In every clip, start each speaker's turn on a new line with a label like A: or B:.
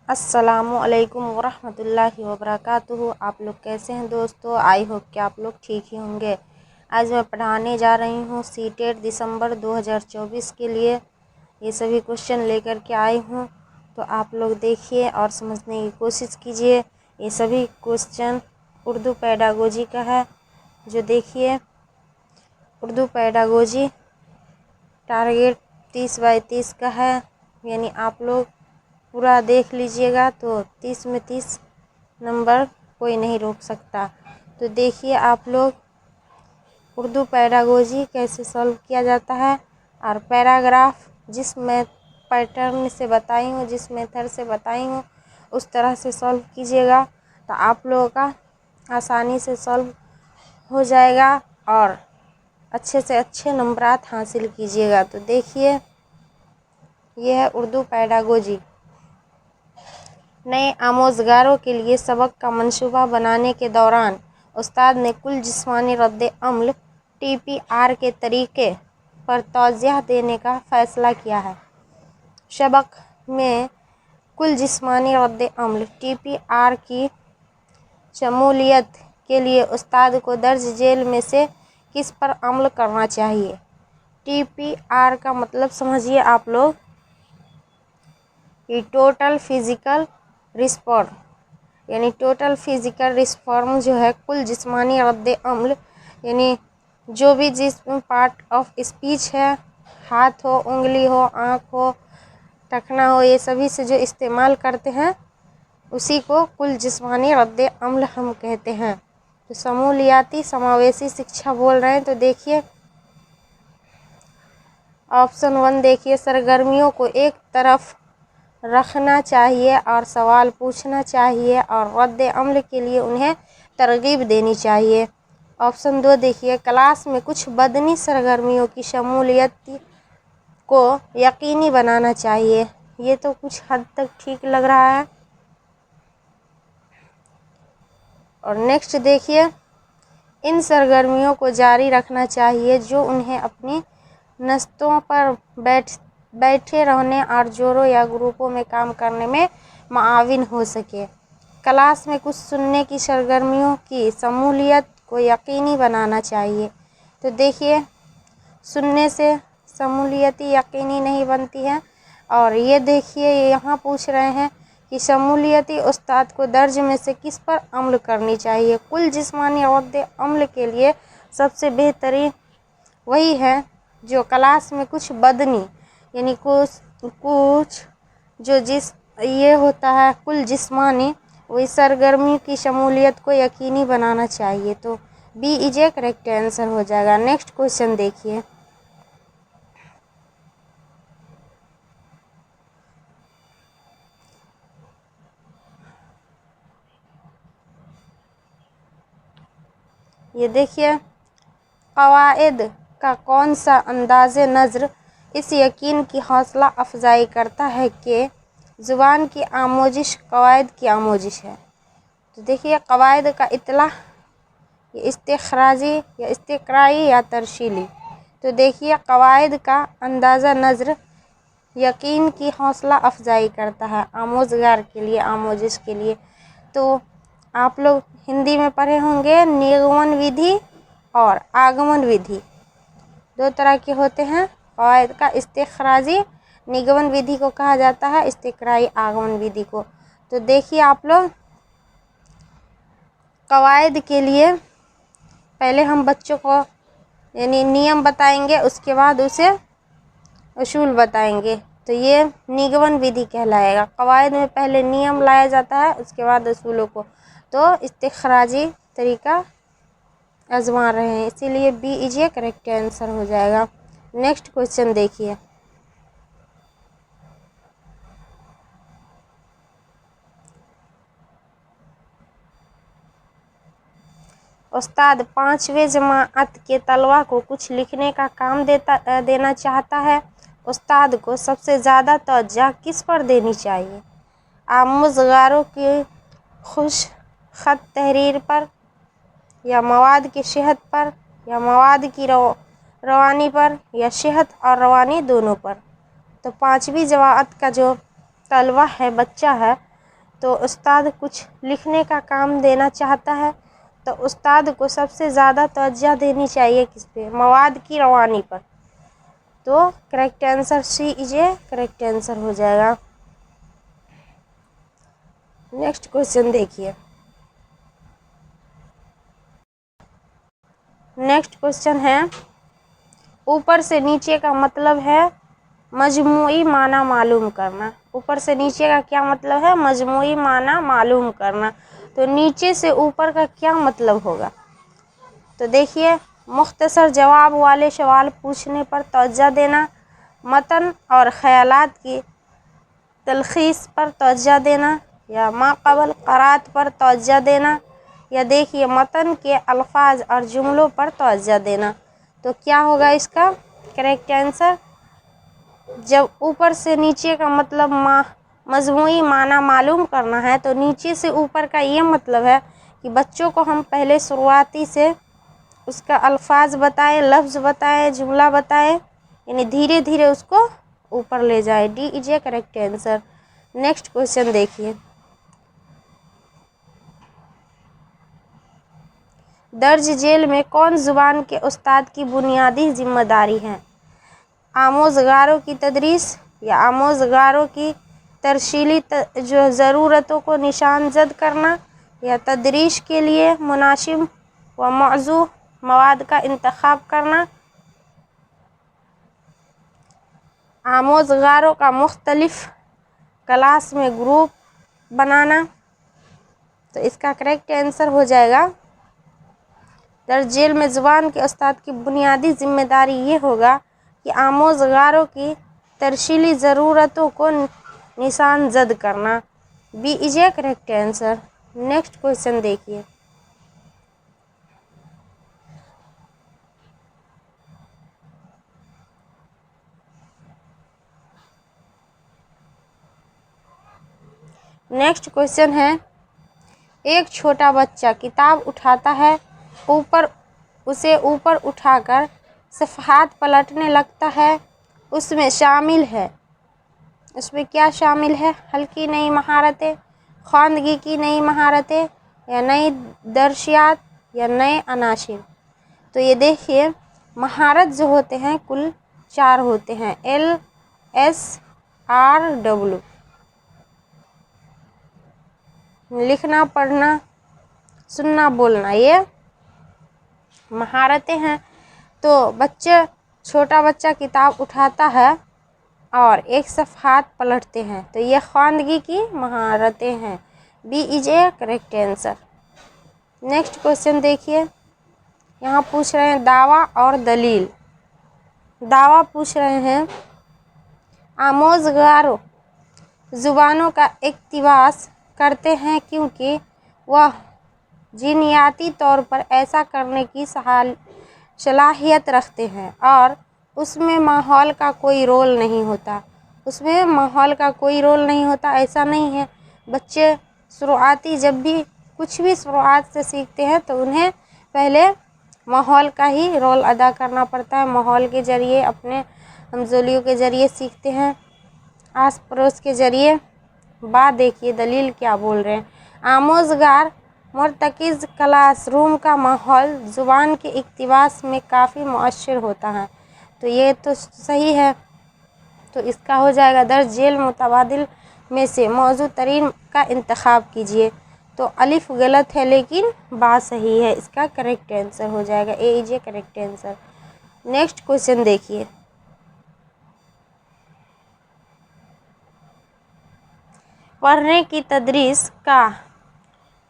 A: السلام علیکم ورحمۃ اللہ وبرکاتہ۔ آپ لوگ کیسے ہیں دوستو؟ آئی ہوپ کہ آپ لوگ ٹھیک ہی ہوں گے۔ آج میں پڑھانے جا رہی ہوں سی ٹیٹ دسمبر 2024 کے لیے۔ یہ سبھی کوشچن لے کر کے آئی ہوں، تو آپ لوگ دیکھیے اور سمجھنے کی کوشش کیجیے۔ یہ سبھی کوشچن اردو پیڈاگوجی کا ہے، جو دیکھیے اردو پیڈاگوجی ٹارگیٹ 30/30 کا ہے، یعنی آپ لوگ پورا دیکھ لیجئے گا تو 30 میں 30 نمبر کوئی نہیں روک سکتا۔ تو دیکھیے آپ لوگ اردو پیڈاگوجی کیسے سولو کیا جاتا ہے، اور پیراگراف جس میں پیٹرن سے بتائی ہوں، جس میتھڈ سے بتائی ہوں، اس طرح سے سولو کیجیے گا تو آپ لوگوں کا آسانی سے سولو ہو جائے گا اور اچھے سے اچھے نمبرات حاصل کیجیے گا۔ تو دیکھیے یہ ہے اردو پیڈاگوجی۔ نئے آموزگاروں کے لیے سبق کا منصوبہ بنانے کے دوران استاد نے کل جسمانی رد عمل TPR کے طریقے پر توضیح دینے کا فیصلہ کیا ہے۔ سبق میں کل جسمانی رد عمل TPR کی شمولیت کے لیے استاد کو درج ذیل میں سے کس پر عمل کرنا چاہیے؟ TPR کا مطلب سمجھیے آپ لوگ، یہ ٹوٹل فزیکل رسپانس، یعنی ٹوٹل فزیکل رسپانس جو ہے کل جسمانی رد عمل، یعنی جو بھی جسم پارٹ آف اسپیچ ہے، ہاتھ ہو، انگلی ہو، آنکھ ہو، ٹخنا ہو، یہ سبھی سے جو استعمال کرتے ہیں اسی کو کل جسمانی رد عمل ہم کہتے ہیں۔ تو شمولیاتی سماویشی شکشا بول رہے ہیں، تو دیکھیے آپشن 1 دیکھیے، سرگرمیوں کو ایک طرف رکھنا چاہیے اور سوال پوچھنا چاہیے اور رد عمل کے لیے انہیں ترغیب دینی چاہیے۔ آپشن 2 دیکھیے، کلاس میں کچھ بدنی سرگرمیوں کی شمولیت کو یقینی بنانا چاہیے۔ یہ تو کچھ حد تک ٹھیک لگ رہا ہے۔ اور نیکسٹ دیکھیے، ان سرگرمیوں کو جاری رکھنا چاہیے جو انہیں اپنی نشستوں پر بیٹھے رہنے اور جوڑوں یا گروپوں میں کام کرنے میں معاون ہو سکے۔ کلاس میں کچھ سننے کی سرگرمیوں کی شمولیت کو یقینی بنانا چاہیے۔ تو دیکھیے سننے سے شمولیت یقینی نہیں بنتی ہے، اور یہ دیکھیے یہاں پوچھ رہے ہیں کہ شمولیتی استاد کو درج میں سے کس پر عمل کرنی چاہیے؟ کل جسمانی رد عمل کے لیے سب سے بہترین وہی ہے جو کلاس میں کچھ بدنی، یعنی کچھ جو یہ ہوتا ہے کل جسمانی، وہی سرگرمی کی شمولیت کو یقینی بنانا چاہیے۔ تو B is a correct answer ہو جائے گا۔ نیکسٹ کوشچن دیکھیے، یہ دیکھیے قواعد کا کون سا انداز نظر اس یقین کی حوصلہ افزائی کرتا ہے کہ زبان کی آموزش قواعد کی آموزش ہے؟ تو دیکھیے قواعد کا اطلاع یہ استخراجی یا استقرائی یا ترسیلی۔ تو دیکھیے قواعد کا اندازہ نظر یقین کی حوصلہ افزائی کرتا ہے آموزگار کے لیے، آموزش کے لیے۔ تو آپ لوگ ہندی میں پڑھے ہوں گے، نگمن ودھی اور آگمن ودھی دو طرح کے ہوتے ہیں۔ قواعد کا استخراجی نگمن ودھی کو کہا جاتا ہے، استقرائی آگمن ودھی کو۔ تو دیکھیے آپ لوگ قواعد کے لیے پہلے ہم بچوں کو یعنی نیم بتائیں گے، اس کے بعد اسے اصول بتائیں گے، تو یہ نگمن ودھی کہلائے گا۔ قواعد میں پہلے نیم لایا جاتا ہے، اس کے بعد اصولوں کو، تو استخراجی طریقہ آزما رہے ہیں، اسی لیے B is a correct answer ہو جائے گا۔ نیکسٹ کوشچن دیکھیے، استاد 5ویں جماعت کے طلباء کو کچھ لکھنے کا کام دینا چاہتا ہے۔ استاد کو سب سے زیادہ توجہ کس پر دینی چاہیے؟ آموزگاروں کی خوش خط تحریر پر، یا مواد کی صحت پر، یا مواد کی روانی پر، یا صحت اور روانی دونوں پر؟ تو 5ویں جماعت کا جو طلبہ ہے، بچہ ہے، تو استاد کچھ لکھنے کا کام دینا چاہتا ہے تو استاد کو سب سے زیادہ توجہ دینی چاہیے کس پہ؟ مواد کی روانی پر۔ تو correct answer C is a correct answer ہو جائے گا۔ نیکسٹ کوشچن دیکھیے۔ نیکسٹ کوشچن ہے اوپر سے نیچے کا مطلب ہے مجموعی معنی معلوم کرنا۔ اوپر سے نیچے کا کیا مطلب ہے؟ مجموعی معنی معلوم کرنا۔ تو نیچے سے اوپر کا کیا مطلب ہوگا؟ تو دیکھیے، مختصر جواب والے سوال پوچھنے پر توجہ دینا، متن اور خیالات کی تلخیص پر توجہ دینا، یا ماقبل قرات پر توجہ دینا، یا دیکھیے متن کے الفاظ اور جملوں پر توجہ دینا۔ تو کیا ہوگا اس کا کریکٹ آنسر؟ جب اوپر سے نیچے کا مطلب مجموعی معنی معلوم کرنا ہے تو نیچے سے اوپر کا یہ مطلب ہے کہ بچوں کو ہم پہلے شروعاتی سے اس کا الفاظ بتائے، لفظ بتائے، جملہ بتائے، یعنی دھیرے دھیرے اس کو اوپر لے جائے۔ D is a correct answer. Next question دیکھیے۔ درج ذیل میں کون زبان کے استاد کی بنیادی ذمہ داری ہے؟ آموزگاروں کی تدریس، یا آموزگاروں کی ترسیلی جو ضرورتوں کو نشان زد کرنا، یا تدریس کے لیے مناسب و موزوں مواد کا انتخاب کرنا، آموزگاروں کا مختلف کلاس میں گروپ بنانا۔ تو اس کا کریکٹ آنسر ہو جائے گا درج ذیل میں زبان کے استاد کی بنیادی ذمہ داری یہ ہوگا کہ آموزگاروں کی ترسیلی ضرورتوں کو نشان زد کرنا۔ B is a correct answer. Next question دیکھیے۔ نیکسٹ کوشچن ہے ایک چھوٹا بچہ کتاب اٹھاتا ہے، اسے اوپر اٹھا کر صفحات پلٹنے لگتا ہے، اس میں شامل ہے، اس میں کیا شامل ہے؟ حل کی نئی مہارتیں، خواندگی کی نئی مہارتیں، یا نئی درسیات، یا نئے عناصر۔ تو یہ دیکھیے مہارت جو ہوتے ہیں کل 4 ہوتے ہیں، LSRW، لکھنا، پڑھنا، سننا، بولنا، یہ مہارتیں ہیں۔ تو چھوٹا بچہ کتاب اٹھاتا ہے اور ایک صفحات پلٹتے ہیں، تو یہ خواندگی کی مہارتیں ہیں۔ B is a correct answer. Next question دیکھیے، یہاں پوچھ رہے ہیں دعویٰ اور دلیل۔ دعویٰ پوچھ رہے ہیں آموزگاروں زبانوں کا اقتباس کرتے ہیں کیونکہ وہ جینیاتی طور پر ایسا کرنے کی صلاحیت رکھتے ہیں اور اس میں ماحول کا کوئی رول نہیں ہوتا۔ اس میں ماحول کا کوئی رول نہیں ہوتا، ایسا نہیں ہے۔ بچے شروعاتی جب بھی کچھ بھی شروعات سے سیکھتے ہیں تو انہیں پہلے ماحول کا ہی رول ادا کرنا پڑتا ہے۔ ماحول کے ذریعے، اپنے ہمزولیوں کے ذریعے سیکھتے ہیں، آس پڑوس کے ذریعے۔ بات دیکھیے دلیل کیا بول رہے ہیں۔ آموزگار مرتکز کلاس روم کا ماحول زبان کے اقتباس میں کافی مؤثر ہوتا ہے۔ تو یہ تو صحیح ہے، تو اس کا ہو جائے گا درج ذیل متبادل میں سے موزوں ترین کا انتخاب کیجیے۔ تو الف غلط ہے لیکن بات صحیح ہے، اس کا کریکٹ آنسر ہو جائے گا A is a correct answer. Next question دیکھیے۔ پڑھنے کی تدریس کا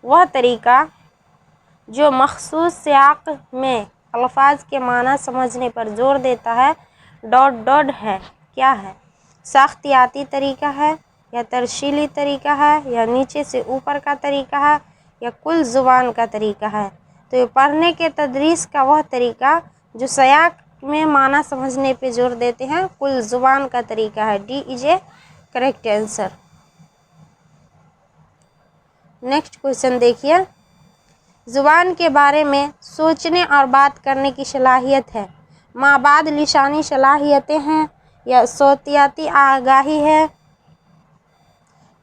A: وہ طریقہ جو مخصوص سیاق میں الفاظ کے معنی سمجھنے پر زور دیتا ہے ہے کیا ہے؟ ساختیاتی طریقہ ہے، یا ترسیلی طریقہ ہے، یا نیچے سے اوپر کا طریقہ ہے، یا کل زبان کا طریقہ ہے؟ تو یہ پڑھنے کے تدریس کا وہ طریقہ جو سیاق میں معنی سمجھنے پہ زور دیتے ہیں کل زبان کا طریقہ ہے۔ D is a correct answer. Next question دیکھیے۔ زبان کے بارے میں سوچنے اور بات کرنے کی صلاحیت ہے، مابعد لسانی صلاحیتیں ہیں، یا صوتیاتی آگاہی ہے،